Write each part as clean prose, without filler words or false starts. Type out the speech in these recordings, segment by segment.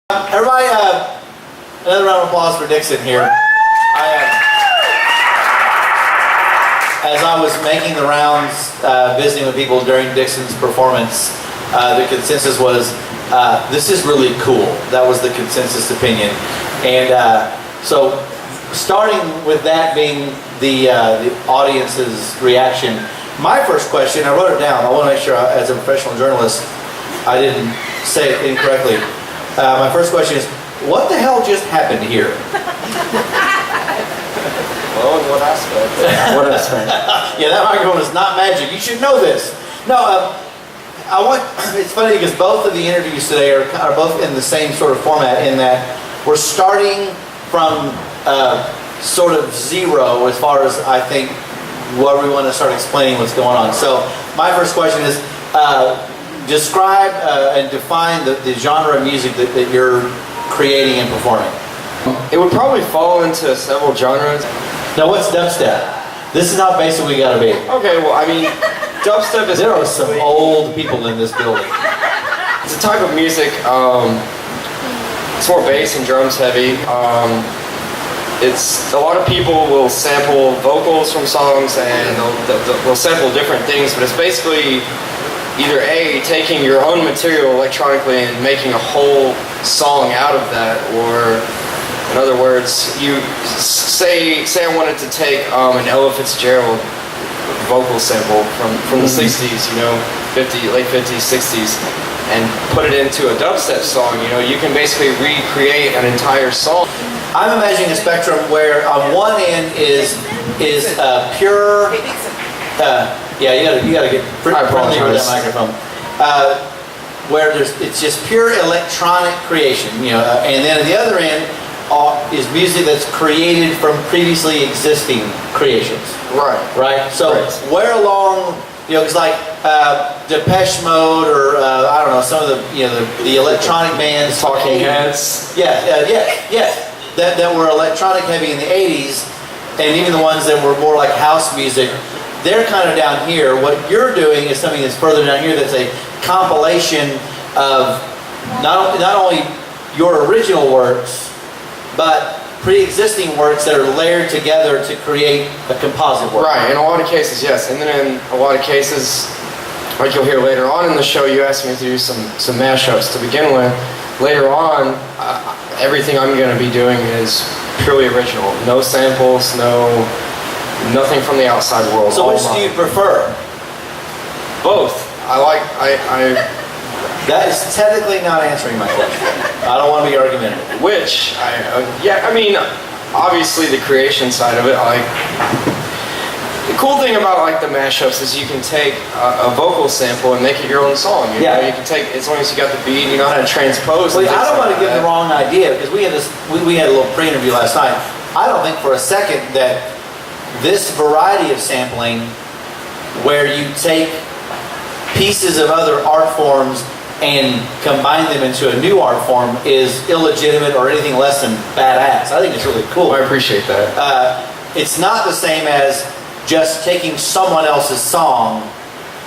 Everybody, another round of applause for Dixon here. As I was making the rounds, visiting with people during Dixon's performance, the consensus was, this is really cool. That was the consensus opinion. And so, starting with that being the audience's reaction, my first question, I wrote it down. I want to make sure, as a professional journalist, I didn't say it incorrectly. My first question is, what the hell just happened here? Well, in what aspect? What aspect? Yeah, that microphone is not magic. You should know this. No, it's funny because both of the interviews today are both in the same sort of format, in that we're starting from sort of zero as far as, I think, where we want to start explaining what's going on. So my first question is, describe and define the genre of music that you're creating and performing. It would probably fall into several genres. Now, what's dubstep? This is how basic we gotta be. Okay, well, I mean, dubstep is... There are some old people in this building. It's a type of music, it's more bass and drums heavy. It's a lot of people will sample vocals from songs, and they'll sample different things, but it's basically either A, taking your own material electronically and making a whole song out of that, or in other words, you say I wanted to take an Ella Fitzgerald vocal sample from the 60s, late 50s, 60s, and put it into a dubstep song. You can basically recreate an entire song. I'm imagining a spectrum where on one end is pure. Yeah, you gotta get friendly with that microphone. Where it's just pure electronic creation, and then at the other end is music that's created from previously existing creations. Right. So where along, it's like Depeche Mode, or I don't know, some of the electronic bands, Talking Heads. That were electronic heavy in the 80s, and even the ones that were more like house music. They're kind of down here. What you're doing is something that's further down here, that's a compilation of not only your original works, but pre-existing works that are layered together to create a composite work. Right, in a lot of cases, yes. And then in a lot of cases, like you'll hear later on in the show, you asked me to do some mashups to begin with. Later on, everything I'm going to be doing is purely original. No samples, nothing from the outside world. So which do you prefer? Both. That is technically not answering my question. I don't want to be argumentative. Obviously the creation side of it, the cool thing about the mashups is you can take a vocal sample and make it your own song. You know, you can take, as long as you got the beat, you know how to transpose. Well, I don't want to give the wrong idea, because we had a little pre-interview last night. I don't think for a second that this variety of sampling, where you take pieces of other art forms and combine them into a new art form, is illegitimate or anything less than badass. I think it's really cool. I appreciate that. It's not the same as just taking someone else's song,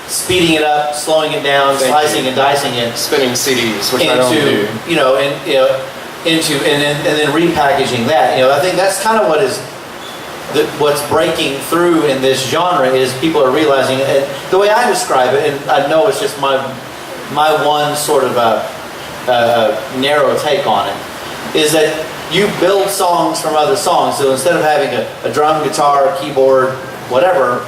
speeding it up, slowing it down, slicing and dicing it, spinning CDs, which I don't do. And then repackaging that. I think that's kind of what's breaking through in this genre, is people are realizing, the way I describe it, and I know it's just my one sort of narrow take on it, is that you build songs from other songs. So instead of having a drum, guitar, keyboard, whatever,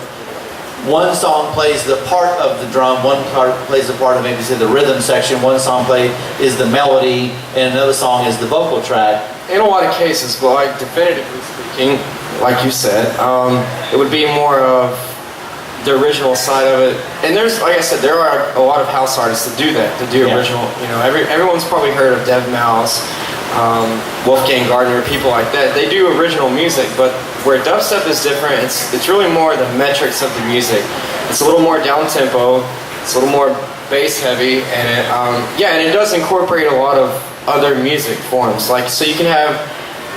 one song plays the part of the drum, one part plays the part of maybe say the rhythm section, one song is the melody, and another song is the vocal track. In a lot of cases, definitively speaking, like you said, it would be more of the original side of it. And there's, like I said, there are a lot of house artists that do that, original. Everyone's probably heard of Dev Mouse, Wolfgang Gardner, people like that. They do original music, but where dubstep is different, it's really more the metrics of the music. It's a little more down-tempo, it's a little more bass-heavy, and it does incorporate a lot of other music forms. So you can have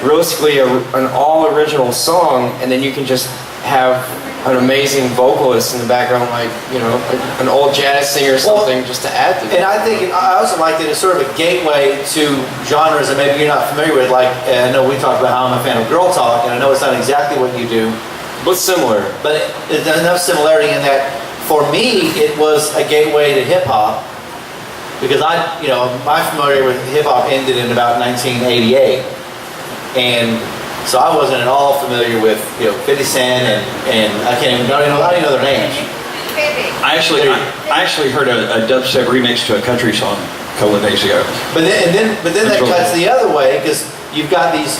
realistically an all-original song, and then you can just have an amazing vocalist in the background, like, you know, an old jazz singer or something, just to add to that. And I think, I also like that it's sort of a gateway to genres that maybe you're not familiar with. Like, I know we talked about how I'm a fan of Girl Talk, and I know it's not exactly what you do. But similar. But there's enough similarity in that, for me, it was a gateway to hip-hop. Because my familiarity with hip-hop ended in about 1988. And so I wasn't at all familiar with 50 Cent and I don't even know their names. I actually heard a dubstep remix to a country song a couple of days ago. But then that cuts the other way, because you've got these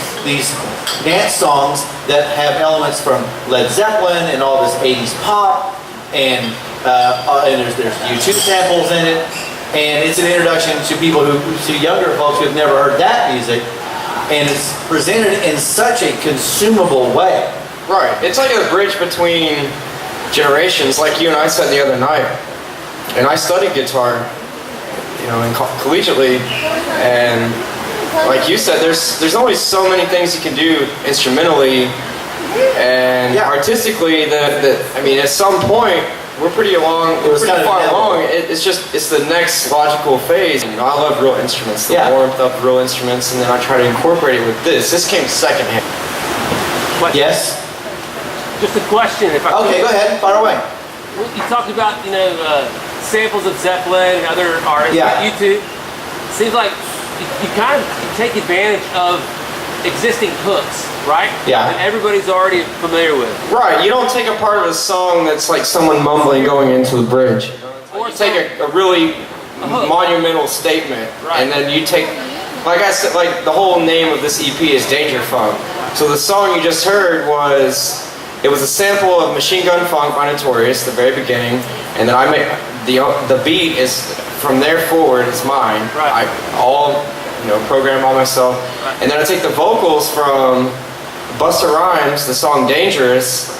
dance songs that have elements from Led Zeppelin and all this 80s pop, and there's U2 samples in it, and it's an introduction to younger folks who have never heard that music. And it's presented in such a consumable way. Right. It's like a bridge between generations, like you and I said the other night. And I studied guitar, collegiately. And like you said, there's only so many things you can do instrumentally and artistically. At some point, we're pretty far along. It's the next logical phase. I love real instruments, the warmth of real instruments, and then I try to incorporate it with this. This came secondhand. Yes? Just a question, if I Okay, go ahead, fire away. You talked about, samples of Zeppelin and other artists, like U2. Seems like you kind of take advantage of existing hooks, right? Yeah. And everybody's already familiar with. Right. You don't take a part of a song that's like someone mumbling going into the bridge. Or you take a really monumental statement, and then you take, like I said, like the whole name of this EP is Danger Funk. So the song you just heard was a sample of Machine Gun Funk by Notorious, the very beginning, and then I make the beat is from there forward is mine. Right. Program by myself. Right. And then I take the vocals from Busta Rhymes, the song Dangerous,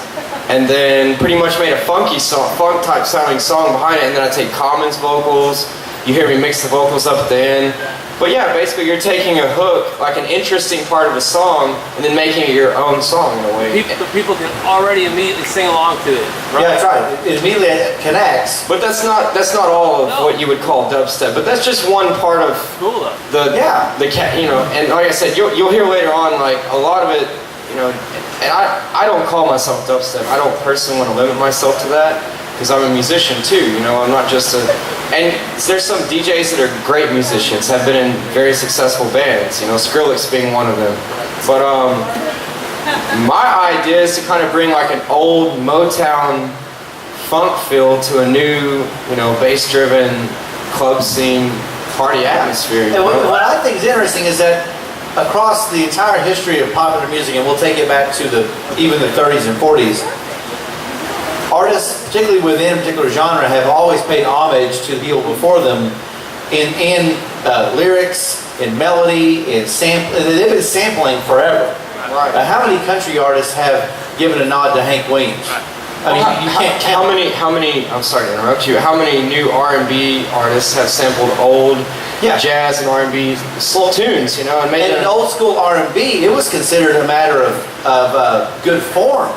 and then pretty much made a funk type sounding song behind it, and then I take Common's vocals. You hear me mix the vocals up at the end. But yeah, basically you're taking a hook, like an interesting part of a song, and then making it your own song in a way. People can already immediately sing along to it. Right? Yeah, that's right. It immediately connects. But that's not all of what you would call dubstep. But that's just one part of And like I said, you'll hear later on, like a lot of it, And I don't call myself dubstep. I don't personally want to limit myself to that, because I'm a musician too, I'm not just and there's some DJs that are great musicians, have been in very successful bands, Skrillex being one of them. But my idea is to kind of bring like an old Motown funk feel to a new, bass-driven club scene party atmosphere. And what I think is interesting is that across the entire history of popular music, and we'll take it back to even the 30s and 40s, artists, particularly within a particular genre, have always paid homage to the people before them in lyrics, in melody, in sampling. They've been sampling forever. Right. How many country artists have given a nod to Hank Williams? I mean, you can't count. How many? I'm sorry to interrupt you. How many new R&B artists have sampled old jazz and R&B slow tunes? And made in old school R&B, it was considered a matter of good form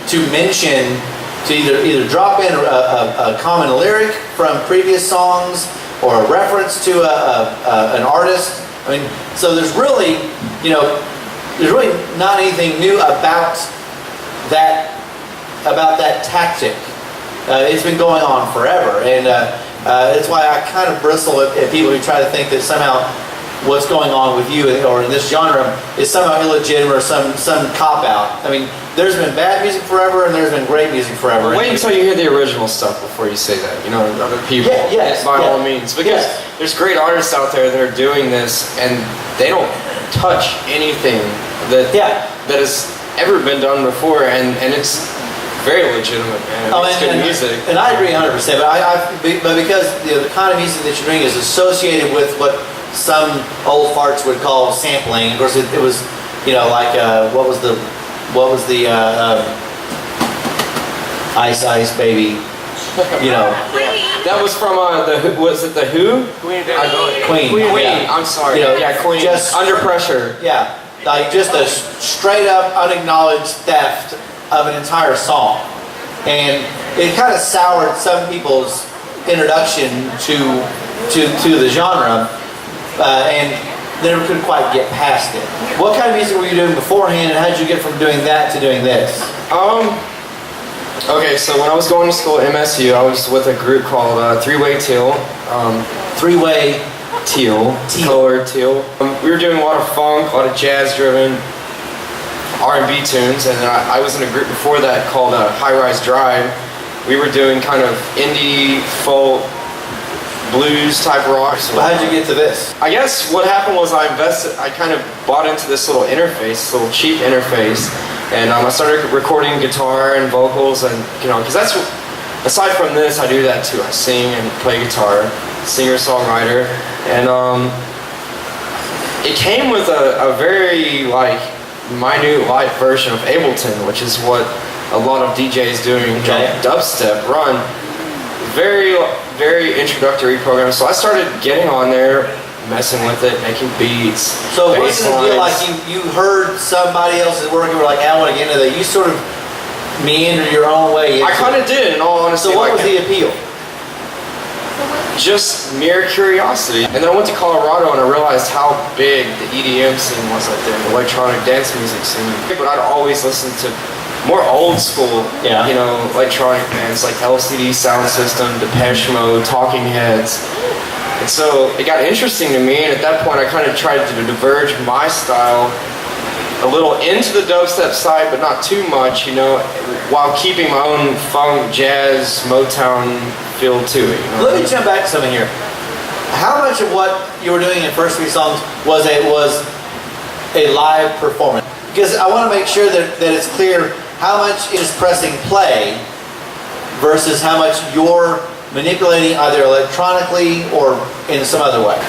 to mention. To either drop in a common lyric from previous songs or a reference to an artist. I mean, so there's really not anything new about that tactic. It's been going on forever, and that's why I kind of bristle at people who try to think that somehow what's going on with you or in this genre is somehow illegitimate or some cop-out. I mean, there's been bad music forever and there's been great music forever. Wait until you hear the original stuff before you say that, other people, by all means. Because there's great artists out there that are doing this and they don't touch anything that has ever been done before, and it's very legitimate, man. It's good music. And I agree 100%, but because the kind of music that you're doing is associated with what some old farts would call sampling. Of course, it was, what was the Ice Ice Baby, That was from was it the Who? Queen. I'm sorry. Queen. Just Under Pressure. Yeah, like just a straight up unacknowledged theft of an entire song. and it kind of soured some people's introduction to the genre, and they never could quite get past it. What kind of music were you doing beforehand, and how did you get from doing that to doing this? Okay, so when I was going to school at MSU, I was with a group called Three-Way Teal. Three-Way Teal. Color Teal. We were doing a lot of funk, a lot of jazz-driven R&B tunes, and I was in a group before that called High Rise Drive. We were doing kind of indie, folk, blues type rock. So how did you get to this? I guess what happened was I kind of bought into this little interface, this little cheap interface, and I started recording guitar and vocals, and because that's, aside from this, I do that too. I sing and play guitar, singer-songwriter, and it came with a very minute light version of Ableton, which is what a lot of DJs doing dubstep run. Very, very introductory program. So I started getting on there, messing with it, making beats. So it wasn't a deal like you heard somebody else's work and you were like, I want to get into that. You sort of meander your own way. I kind of did, in all honesty. So what was the appeal? Just mere curiosity. And then I went to Colorado and I realized how big the EDM scene was out there, the electronic dance music scene. But I'd always listen to more old school, electronic bands like LCD Sound System, Depeche Mode, Talking Heads. And so it got interesting to me, and at that point I kind of tried to diverge my style a little into the dubstep side, but not too much, while keeping my own funk, jazz, Motown feel to it. Let me jump back to something here. How much of what you were doing in the first three songs was a live performance? Because I want to make sure that it's clear how much is pressing play versus how much you're manipulating either electronically or in some other way.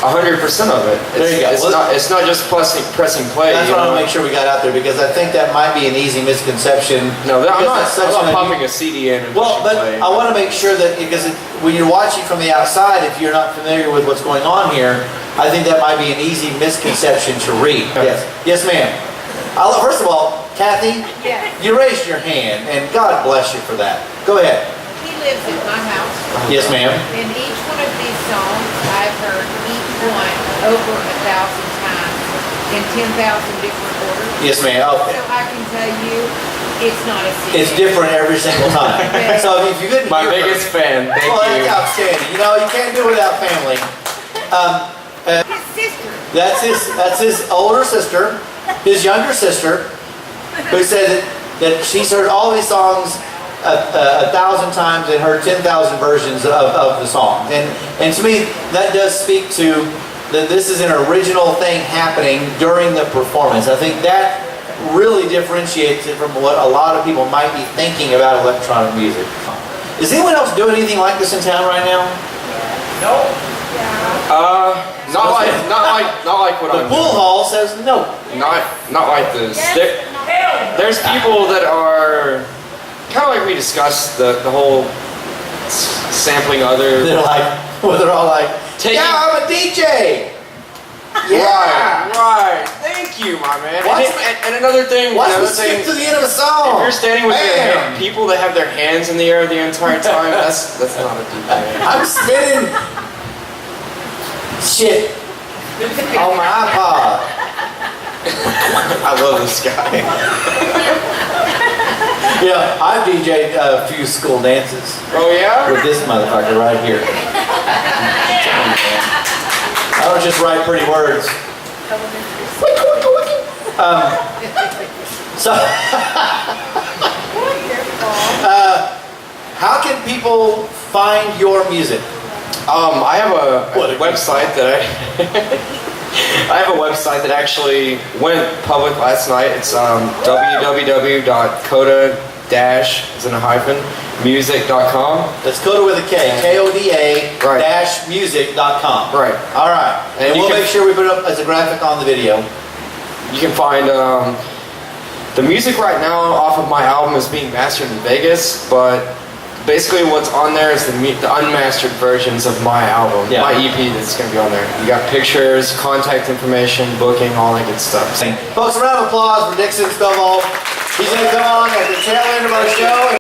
100% of it. There you go. It's not just pressing play. That's what I want to make sure we got out there, because I think that might be an easy misconception. No, I'm not pumping a CD in and but play. I want to make sure that, because when you're watching from the outside, if you're not familiar with what's going on here, I think that might be an easy misconception to read. Yes, ma'am. First of all, Kathy, you raised your hand, and God bless you for that. Go ahead. He lives in my house. Yes, ma'am. And each one of these songs, I've heard each one over 1,000 times in 10,000 different orders. Yes, ma'am. So I can tell you, it's not a secret. It's different every single time. So if you couldn't My hear biggest fan, thank you. That's outstanding. You can't do it without family. His sister. That's his older sister, his younger sister, who said that she's heard all these songs 1,000 times and heard 10,000 versions of the song. And to me, that does speak to that this is an original thing happening during the performance. I think that really differentiates it from what a lot of people might be thinking about electronic music. Is anyone else doing anything like this in town right now? No. Not like what I'm doing. The pool hall says no. Not like this. There's people that are kind of like we discussed the whole sampling other. They're all like, I'm a DJ. Yeah. Right. Thank you, my man. And another thing. Watch me skip to the end of a song. If you're standing with people that have their hands in the air the entire time, that's not a DJ. I'm spinning shit on my iPod. I love this guy. Yeah, I've DJ'd a few school dances. Oh yeah? With this motherfucker right here. I don't just write pretty words. How can people find your music? I have a website that I have a website that actually went public last night. It's www.koda-music.com. That's Koda with a K. KODA-music.com. Right. All right. And we'll make sure we put it up as a graphic on the video. You can find the music right now off of my album is being mastered in Vegas, but basically what's on there is the unmastered versions of my album, my EP that's going to be on there. You got pictures, contact information, booking, all that good stuff. Folks, a round of applause for Dixon Stovall. He's going to come on at the tail end of our show.